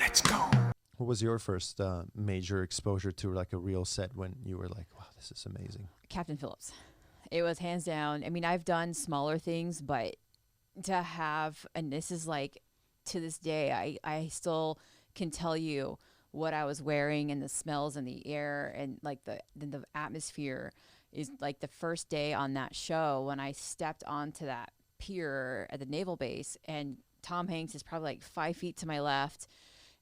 Let's go. What was your first major exposure to like a real set when you were like, wow, this is amazing? Captain Phillips. It was hands down. I mean, I've done smaller things, but to have, and this is like to this day, I still can tell you what I was wearing and the smells and the air and like the atmosphere is like the first day on that show when I stepped onto that pier at the naval base, and Tom Hanks is probably like 5 feet to my left,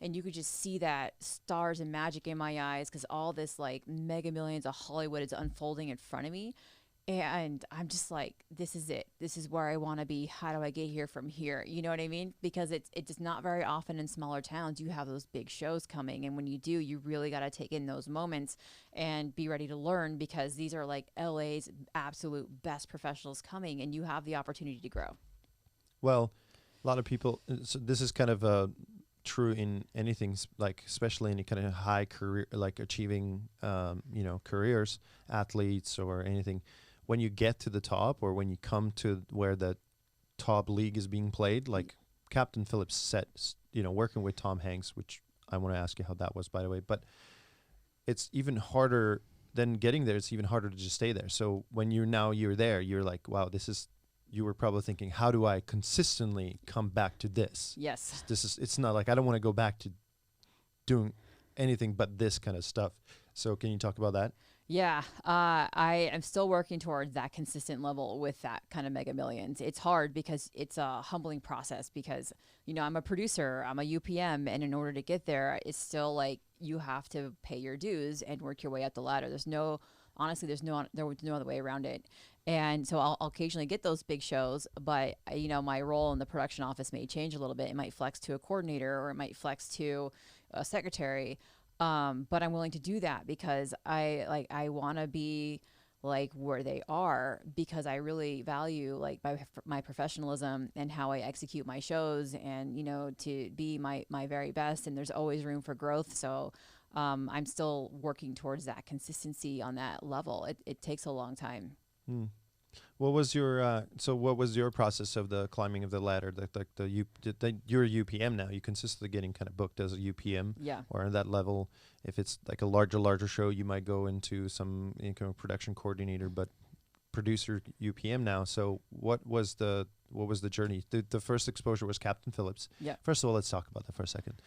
and you could just see that stars and magic in my eyes because all this like mega millions of Hollywood is unfolding in front of me. And I'm just like, this is it. This is where I want to be. How do I get here from here? You know what I mean? Because it's not very often in smaller towns you have those big shows coming. And when you do, you really got to take in those moments and be ready to learn, because these are like LA's absolute best professionals coming, and you have the opportunity to grow. Well, a lot of people, so this is kind of true in anything, like especially any kind of high career, like achieving, careers, athletes or anything. When you get to the top, or when you come to where the top league is being played, like Captain Phillips set, working with Tom Hanks, which I want to ask you how that was, by the way, but it's even harder than getting there. It's even harder to just stay there. So when you're there, you're like, wow, you were probably thinking, how do I consistently come back to this? Yes. It's not like I don't want to go back to doing anything but this kind of stuff. So can you talk about that? Yeah, I am still working towards that consistent level with that kind of Mega Millions. It's hard because it's a humbling process because, I'm a producer, I'm a UPM, and in order to get there, it's still like you have to pay your dues and work your way up the ladder. There's no other way around it. And so I'll occasionally get those big shows, but my role in the production office may change a little bit. It might flex to a coordinator, or it might flex to a secretary. But I'm willing to do that because I want to be like where they are, because I really value like my professionalism and how I execute my shows, and to be my very best. And there's always room for growth. So I'm still working towards that consistency on that level. It takes a long time. What was your process of the climbing of the ladder? You're a UPM now. You consistently getting kind of booked as a UPM, Yeah. or on that level. If it's like a larger show, you might go into some production coordinator, but producer UPM now. So what was the journey? The first exposure was Captain Phillips. Yeah. First of all, let's talk about that for a second.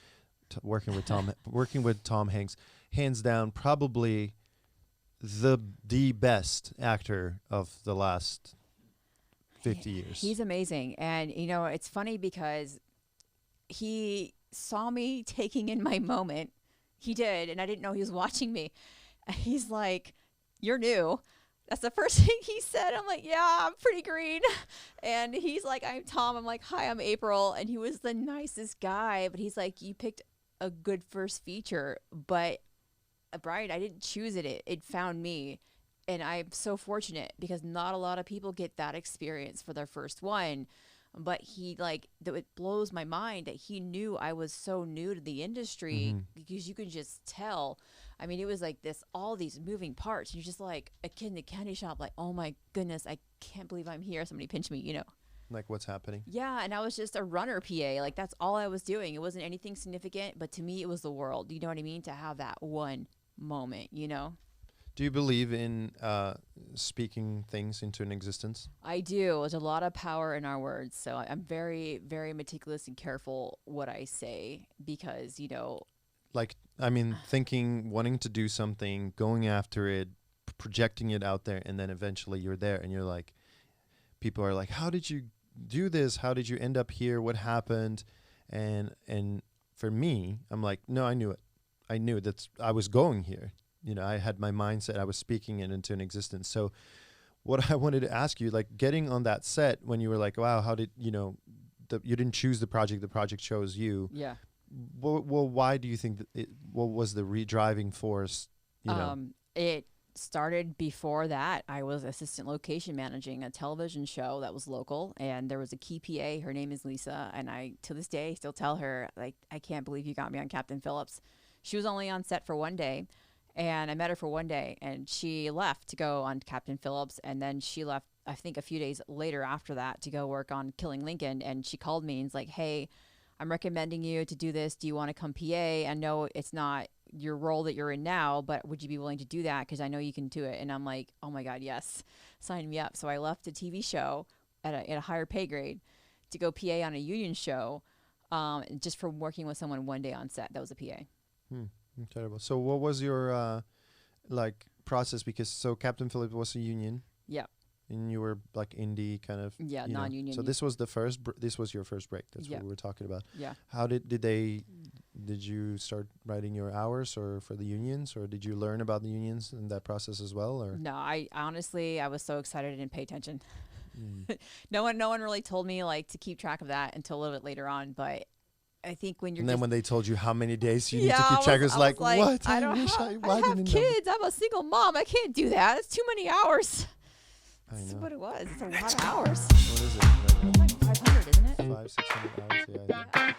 Working with Tom Hanks, hands down, probably the best actor of the last 50 years. He's amazing. And, it's funny because he saw me taking in my moment. He did. And I didn't know he was watching me. He's like, "You're new." That's the first thing he said. I'm like, "Yeah, I'm pretty green." And he's like, "I'm Tom." I'm like, "Hi, I'm April." And he was the nicest guy. But he's like, "You picked a good first feature, but Brian, I didn't choose it. It found me." And I'm so fortunate because not a lot of people get that experience for their first one. But it blows my mind that he knew I was so new to the industry, because you can just tell. I mean, it was like all these moving parts. You're just like a kid in the candy shop, like, oh my goodness, I can't believe I'm here. Somebody pinch me, Like, what's happening? Yeah, and I was just a runner PA. Like, that's all I was doing. It wasn't anything significant, but to me, it was the world. You know what I mean? To have that one moment, Do you believe in speaking things into an existence? I do. There's a lot of power in our words. So I'm very, very meticulous and careful what I say because, Like, thinking, wanting to do something, going after it, projecting it out there, and then eventually you're there and you're like, people are like, how did you do this? How did you end up here? What happened? And for me, I'm like, no, I knew it. I knew that I was going here. I had my mindset. I was speaking it into an existence. So what I wanted to ask you, like getting on that set when you were like, wow, how did, you didn't choose the project chose you. Yeah. Well, why do you think what was the driving force? It started before that. I was assistant location managing a television show that was local, and there was a key PA. Her name is Lisa. And I, to this day, still tell her, like, I can't believe you got me on Captain Phillips. She was only on set for one day. And I met her for one day, and she left to go on Captain Phillips. And then she left, I think, a few days later after that to go work on Killing Lincoln. And she called me and was like, "Hey, I'm recommending you to do this. Do you want to come PA? I know it's not your role that you're in now, but would you be willing to do that? Because I know you can do it. And I'm like, oh my God, yes, sign me up. So I left a TV show at a higher pay grade to go PA on a union show, just from working with someone one day on set. That was a PA. Incredible. So what was your like process? Because so Captain Phillips was a union. Yeah. And you were like indie kind of. Yeah, non-union. So this was the first. This was your first break. That's what we were talking about. Yeah. How did you start writing your hours or for the unions, or did you learn about the unions in that process as well? Or no, I honestly I was so excited I didn't pay attention. No one really told me like to keep track of that until a little bit later on. But I think when you're and then when they told you how many days you need to keep track, it's like what? I have kids. I'm a single mom. I can't do that. It's too many hours. That's what it was. It's a lot of hours. What is it? It's like 500, isn't it? 500-600 hours. Yeah. I think.